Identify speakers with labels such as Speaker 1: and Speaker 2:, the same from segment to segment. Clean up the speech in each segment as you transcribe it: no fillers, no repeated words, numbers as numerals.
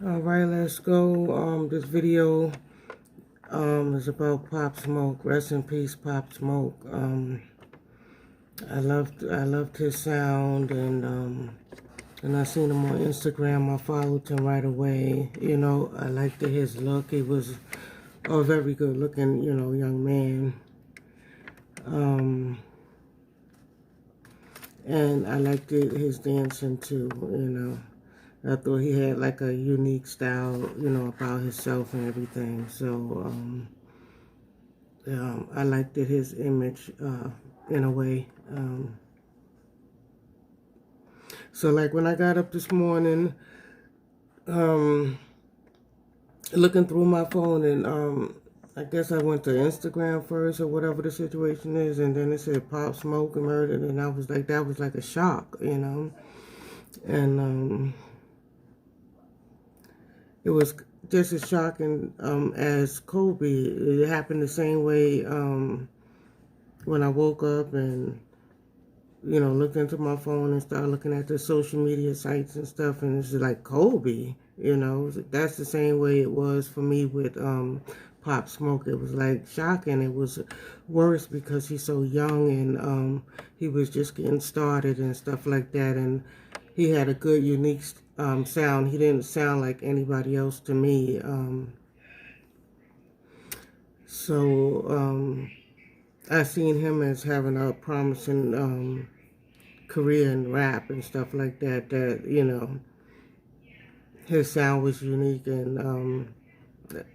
Speaker 1: All right, let's go. This video is about Pop Smoke. Rest in peace, Pop Smoke. I loved his sound, and I seen him on Instagram. I followed him right away. I liked his look. He was a very good looking, young man. And I liked his dancing too. I thought he had like a unique style, about himself and everything. So, I liked his image in a way. So like when I got up this morning, looking through my phone, and I guess I went to Instagram first or whatever the situation is, and then it said Pop Smoke and murdered, and I was like, that was like a shock. And it was just as shocking as Kobe. It happened the same way when I woke up and looked into my phone and started looking at the social media sites and stuff, and it's like Kobe, that's the same way it was for me with Pop Smoke. It was like shocking. It was worse because he's so young, and he was just getting started and stuff like that, and he had a good, unique sound. He didn't sound like anybody else to me. So I seen him as having a promising career in rap and stuff like that. His sound was unique, and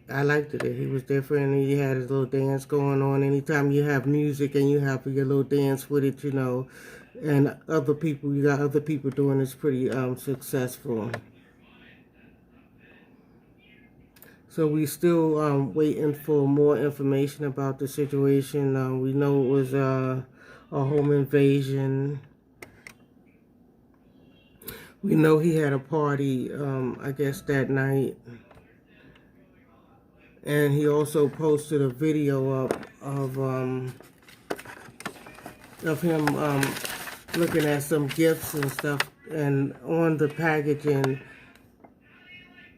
Speaker 1: I liked it. He was different. He had his little dance going on. Anytime you have music and you have your little dance with it, and you got other people doing, it's pretty successful. So we still waiting for more information about the situation. We know it was a home invasion. We know he had a party, I guess, that night. And he also posted a video up of him looking at some gifts and stuff. And on the packaging,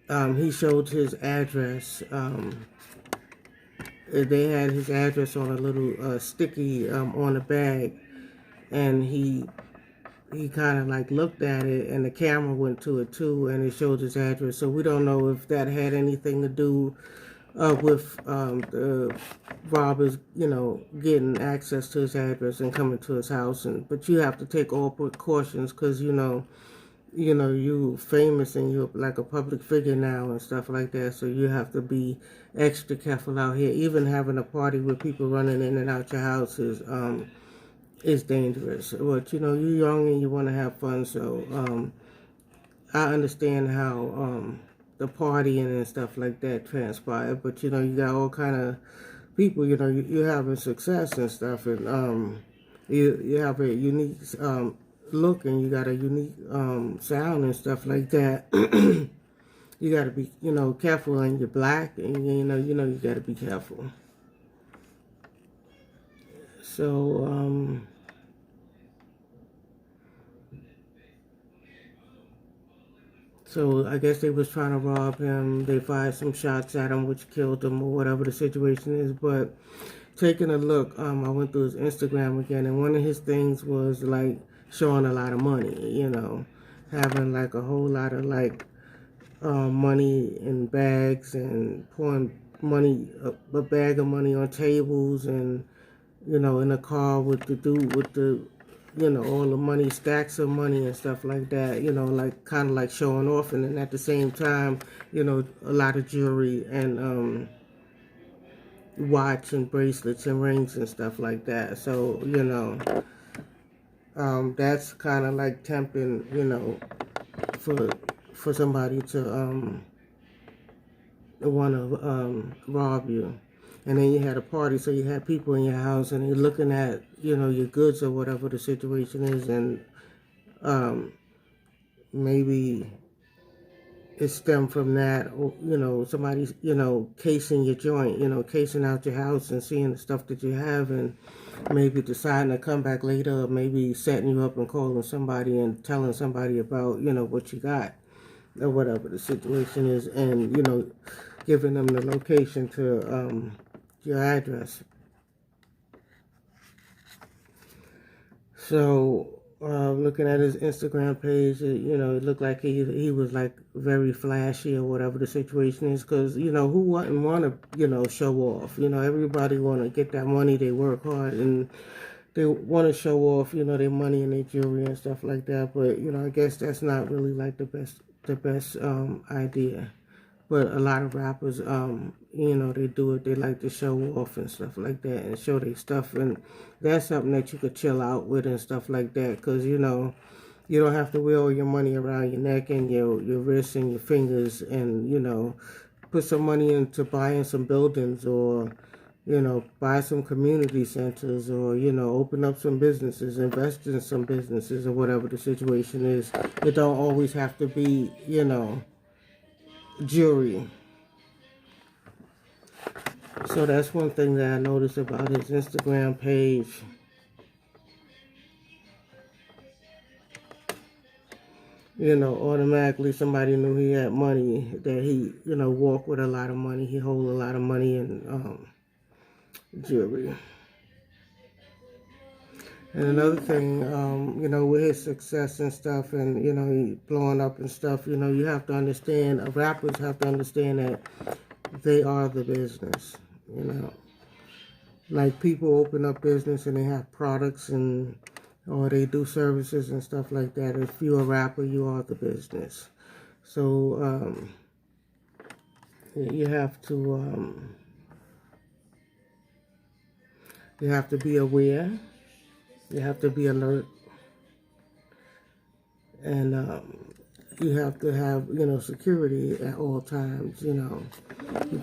Speaker 1: he showed his address. They had his address on a little sticky on the bag, and he kind of like looked at it, and the camera went to it too, and it showed his address. So we don't know if that had anything to do with the robbers, getting access to his address and coming to his house. But you have to take all precautions because you famous and you're like a public figure now and stuff like that. So you have to be extra careful out here. Even having a party with people running in and out your house is dangerous. But you're young and you want to have fun, so I understand how the partying and stuff like that transpired. But you got all kind of people. You're having success and stuff, and you have a unique look, and you got a unique sound and stuff like that. You got to be careful, and you're black, and you got to be careful. So So I guess they was trying to rob him. They fired some shots at him, which killed him, or whatever the situation is. But taking a look, I went through his Instagram again, and one of his things was like showing a lot of money. Having like a whole lot of like money in bags and pouring money, a bag of money on tables, and in a car with the dude with the all the money, stacks of money and stuff like that, like kind of like showing off. And then at the same time, a lot of jewelry and watch and bracelets and rings and stuff like that. So, that's kind of like tempting, for somebody to want to rob you. And then you had a party, so you had people in your house, and you're looking at, your goods or whatever the situation is, and maybe it stemmed from that, or, somebody's, casing your joint, casing out your house and seeing the stuff that you have, and maybe deciding to come back later, or maybe setting you up and calling somebody and telling somebody about, what you got. or whatever the situation is, and giving them the location to your address. So looking at his Instagram page, it looked like he was like very flashy or whatever the situation is, because who wouldn't want to show off? Everybody want to get that money. They work hard and they want to show off their money and their jewelry and stuff like that. But I guess that's not really like the best idea. But a lot of rappers, they do it. They like to show off and stuff like that and show their stuff. And that's something that you could chill out with and stuff like that. Because, you don't have to wear all your money around your neck and your wrists and your fingers. And, put some money into buying some buildings or, buy some community centers or, open up some businesses, invest in some businesses or whatever the situation is. It don't always have to be, jewelry. So that's one thing that I noticed about his Instagram page. Automatically somebody knew he had money, that he, walked with a lot of money. He hold a lot of money in jewelry. And another thing, with his success and stuff and, he blowing up and stuff, you have to understand, rappers have to understand that they are the business, Like people open up business and they have products or they do services and stuff like that. If you're a rapper, you are the business. So you have to be aware. You have to be alert, and you have to have security at all times. You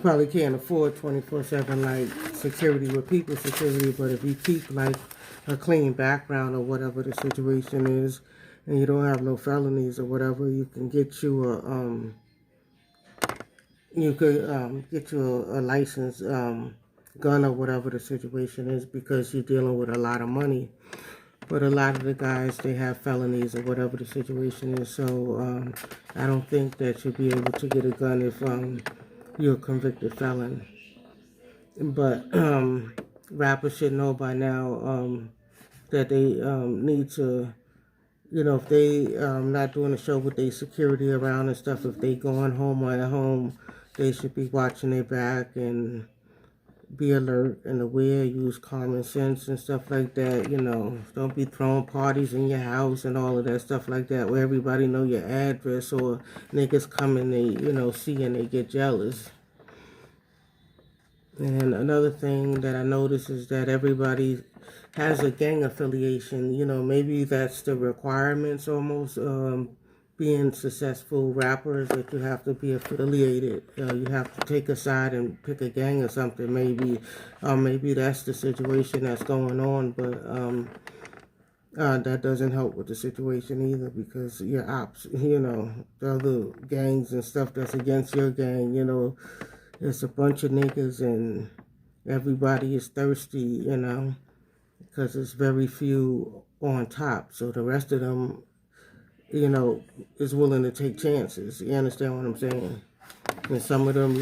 Speaker 1: probably can't afford 24/7 like security with people security, but if you keep like a clean background or whatever the situation is, and you don't have no felonies or whatever, you can get you a licensed gun or whatever the situation is, because you're dealing with a lot of money. But a lot of the guys, they have felonies or whatever the situation is, so I don't think that you'll be able to get a gun if you're a convicted felon. But rappers should know by now that they need to, if they not doing a show with their security around and stuff, if they going home or at home, they should be watching their back and be alert and aware, use common sense and stuff like that. Don't be throwing parties in your house and all of that stuff like that where everybody know your address, or niggas come and they, see and they get jealous. And another thing that I noticed is that everybody has a gang affiliation. Maybe that's the requirements almost. Being successful rappers, that you have to be affiliated. You have to take a side and pick a gang or something. Maybe that's the situation that's going on, but that doesn't help with the situation either, because your ops, the other gangs and stuff that's against your gang, it's a bunch of niggas and everybody is thirsty, because there's very few on top. So the rest of them, is willing to take chances. You understand what I'm saying? And some of them,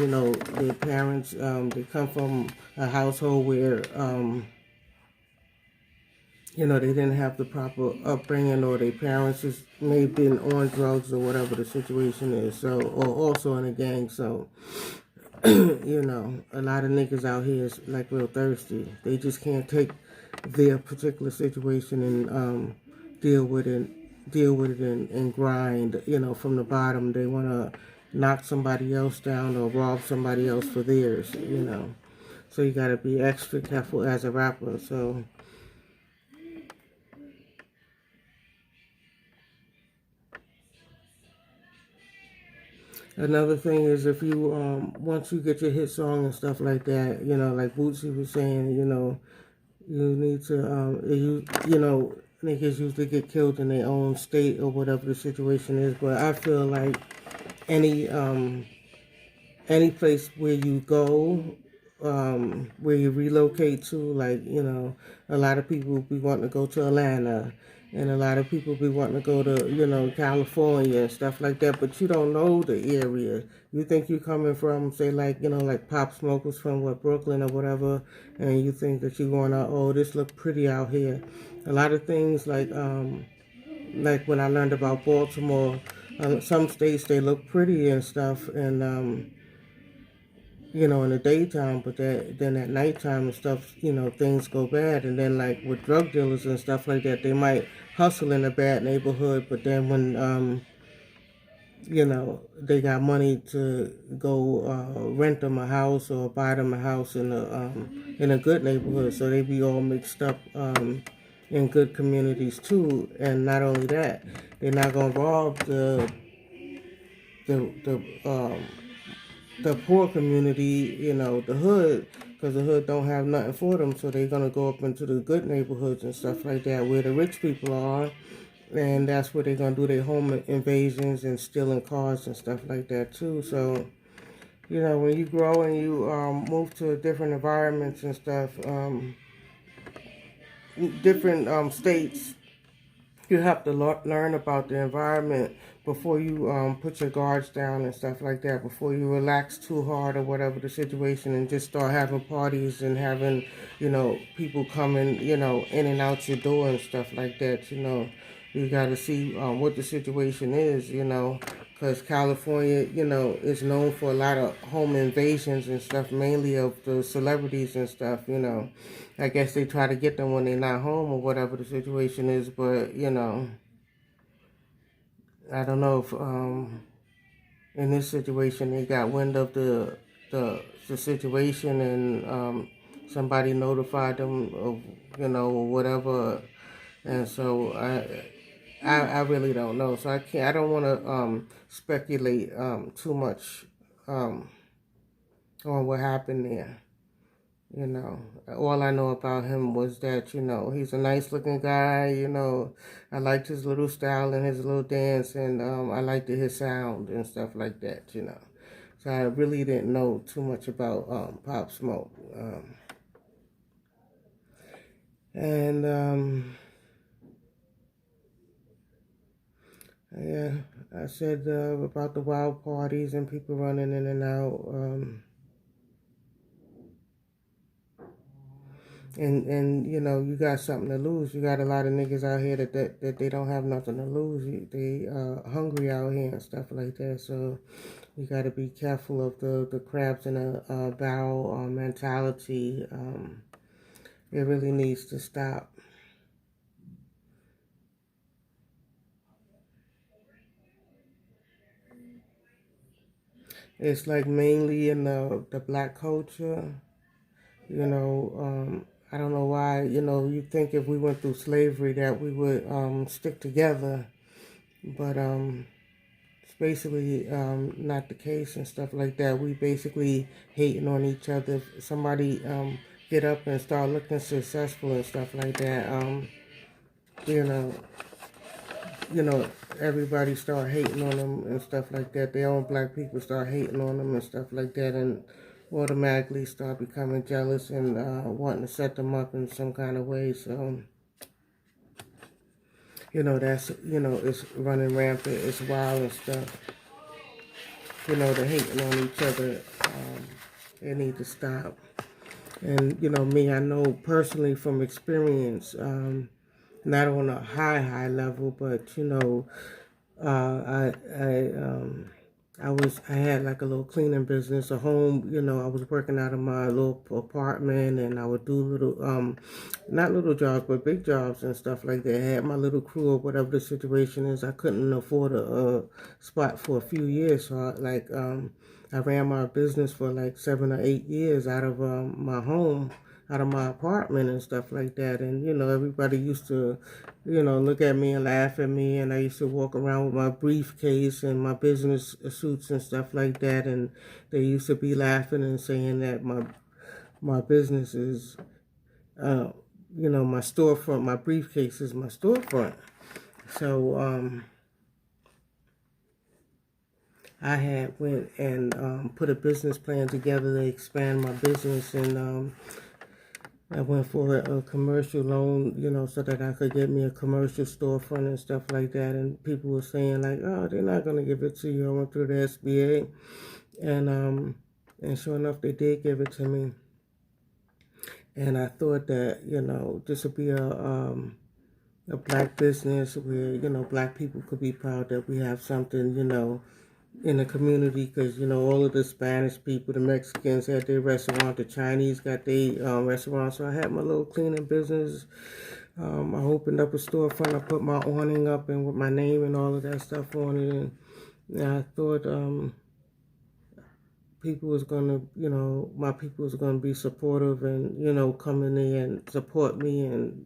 Speaker 1: their parents, they come from a household where, they didn't have the proper upbringing, or their parents may have been on drugs or whatever the situation is. So, or also in a gang. So, a lot of niggas out here is like real thirsty. They just can't take their particular situation and deal with it and grind, from the bottom. They want to knock somebody else down or rob somebody else for theirs, So you got to be extra careful as a rapper. So another thing is, if you once you get your hit song and stuff like that, like Bootsy was saying, you need to niggas usually get killed in their own state or whatever the situation is. But I feel like any place where you go, where you relocate to, like, a lot of people be wanting to go to Atlanta And a lot of people be wanting to go to, California and stuff like that, but you don't know the area. You think you're coming from, say, like, like Pop Smoke was from, Brooklyn or whatever, and you think that you're going out, oh, this look pretty out here. A lot of things, like when I learned about Baltimore, some states, they look pretty and stuff, and, in the daytime, but then at nighttime and stuff, things go bad. And then like with drug dealers and stuff like that, they might hustle in a bad neighborhood, but then when they got money to go rent them a house or buy them a house in a good neighborhood, so they be all mixed up in good communities too. And not only that, they're not gonna rob the the um, the poor community, the hood, because the hood don't have nothing for them, so they're gonna go up into the good neighborhoods and stuff like that, where the rich people are, and that's where they're gonna do their home invasions and stealing cars and stuff like that too. So, when you grow and you move to different environments and stuff, different states, you have to learn about the environment before you put your guards down and stuff like that, before you relax too hard or whatever the situation and just start having parties and having, people coming, in and out your door and stuff like that. You got to see what the situation is, because California, is known for a lot of home invasions and stuff, mainly of the celebrities and stuff. I guess they try to get them when they're not home or whatever the situation is, but, I don't know if in this situation they got wind of the situation and somebody notified them of, or whatever, and so I really don't know. So I don't want to speculate too much on what happened there. All I know about him was that, he's a nice looking guy, I liked his little style and his little dance, and I liked his sound and stuff like that. So I really didn't know too much about Pop Smoke. And yeah, I said about the wild parties and people running in and out. And you got something to lose. You got a lot of niggas out here that they don't have nothing to lose. They hungry out here and stuff like that. So you got to be careful of the crabs in a barrel mentality. It really needs to stop. It's like mainly in the black culture. I don't know why, you think if we went through slavery that we would stick together, but it's basically not the case and stuff like that. We basically hating on each other. If somebody get up and start looking successful and stuff like that, you know, everybody start hating on them and stuff like that. Their own black people start hating on them and stuff like that, and automatically start becoming jealous and wanting to set them up in some kind of way. So, that's, it's running rampant. It's wild and stuff. The hating on each other, they need to stop. And, me, I know personally from experience, not on a high level, but, I had like a little cleaning business, a home, I was working out of my little apartment, and I would do little, not little jobs, but big jobs and stuff like that. I had my little crew or whatever the situation is. I couldn't afford a spot for a few years, so I ran my business for like 7 or 8 years out of my home, out of my apartment and stuff like that. And, everybody used to, look at me and laugh at me. And I used to walk around with my briefcase and my business suits and stuff like that. And they used to be laughing and saying that my business is, my storefront, my briefcase is my storefront. So, I had went and put a business plan together to expand my business, and I went for a commercial loan, so that I could get me a commercial storefront and stuff like that. And people were saying like, oh, they're not gonna give it to you. I went through the SBA, and sure enough, they did give it to me. And I thought that this would be a black business where black people could be proud that we have something in the community, because all of the Spanish people, the Mexicans had their restaurant, the Chinese got their restaurant. So I had my little cleaning business. I opened up a storefront. I put my awning up and with my name and all of that stuff on it, and I thought people was gonna, my people was gonna be supportive and come in there and support me and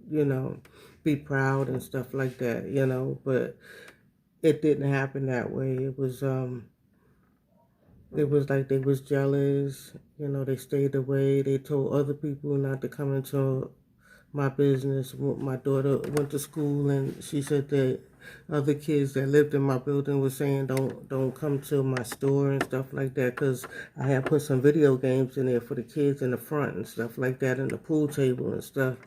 Speaker 1: be proud and stuff like that, but it didn't happen that way. It was like they was jealous, they stayed away. They told other people not to come into my business. My daughter went to school, and she said that other kids that lived in my building were saying don't come to my store and stuff like that, because I had put some video games in there for the kids in the front and stuff like that, and the pool table and stuff.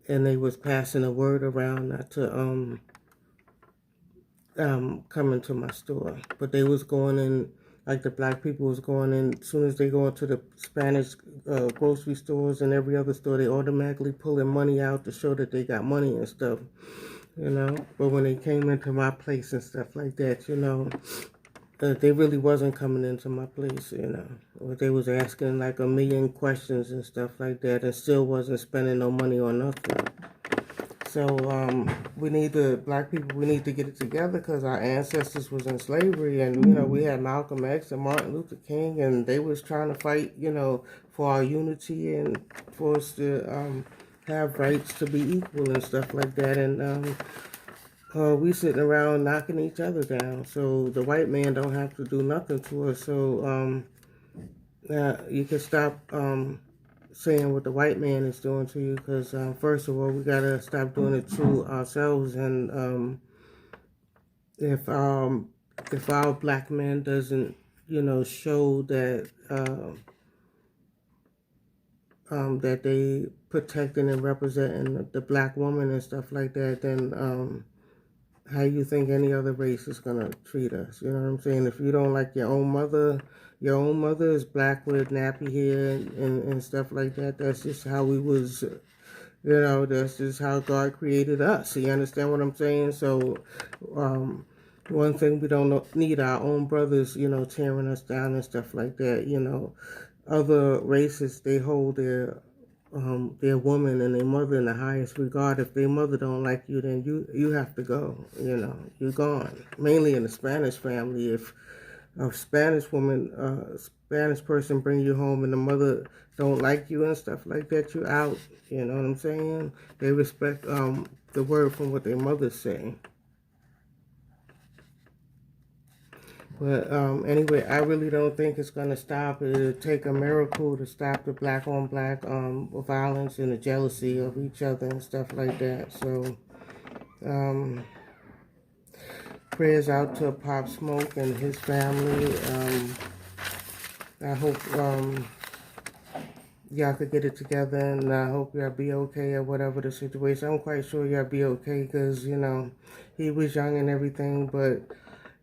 Speaker 1: And they was passing the word around not to come into my store, but they was going in, like the black people was going in. As soon as they go into the Spanish grocery stores and every other store, they automatically pulling money out to show that they got money and stuff, But when they came into my place and stuff like that, they really wasn't coming into my place, Or they was asking like a million questions and stuff like that, and still wasn't spending no money on nothing. So black people, we need to get it together, because our ancestors was in slavery, and we had Malcolm X and Martin Luther King, and they was trying to fight, for our unity and for us to have rights to be equal and stuff like that. And we sitting around knocking each other down, so the white man don't have to do nothing to us. So you can stop saying what the white man is doing to you, because first of all, we gotta stop doing it to ourselves. And if our black man doesn't show that that they protecting and representing the black woman and stuff like that, then how you think any other race is gonna treat us? You know what I'm saying? If you don't like your own mother is black with nappy hair and stuff like that. That's just how we was, that's just how God created us. You understand what I'm saying? So, one thing, we don't need our own brothers, tearing us down and stuff like that. Other races, they hold their woman and their mother in the highest regard. If their mother don't like you, then you have to go. You're gone. Mainly in the Spanish family, if a Spanish Spanish person bring you home and the mother don't like you and stuff like that, you out. You know what I'm saying? They respect the word from what their mother's saying. But anyway, I really don't think it's going to stop. It'll take a miracle to stop the black on black violence and the jealousy of each other and stuff like that. So prayers out to Pop Smoke and his family. I hope y'all could get it together, and I hope y'all be okay or whatever the situation. I'm quite sure y'all be okay, because he was young and everything, but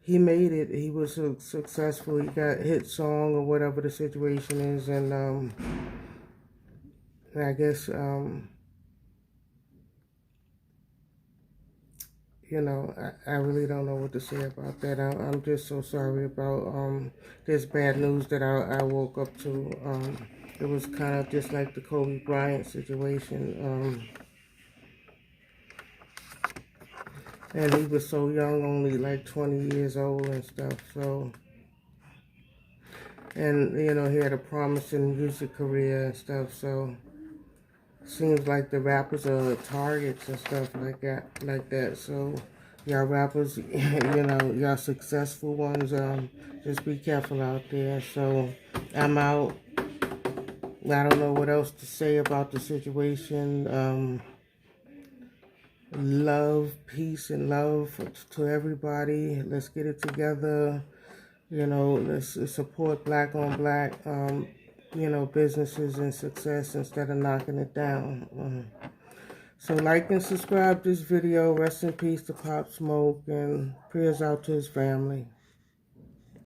Speaker 1: he made it. He was successful. He got a hit song or whatever the situation is, and I guess I really don't know what to say about that. I'm just so sorry about this bad news that I woke up to. It was kind of just like the Kobe Bryant situation. And he was so young, only like 20 years old and stuff. So, and he had a promising music career and stuff. So, seems like the rappers are targets and stuff like that. So, y'all rappers, y'all successful ones, just be careful out there. So, I'm out. I don't know what else to say about the situation. Love, peace, and love to everybody. Let's get it together. Let's support black on black. you know, businesses and success instead of knocking it down. So like and subscribe to this video. Rest in peace to Pop Smoke, and prayers out to his family.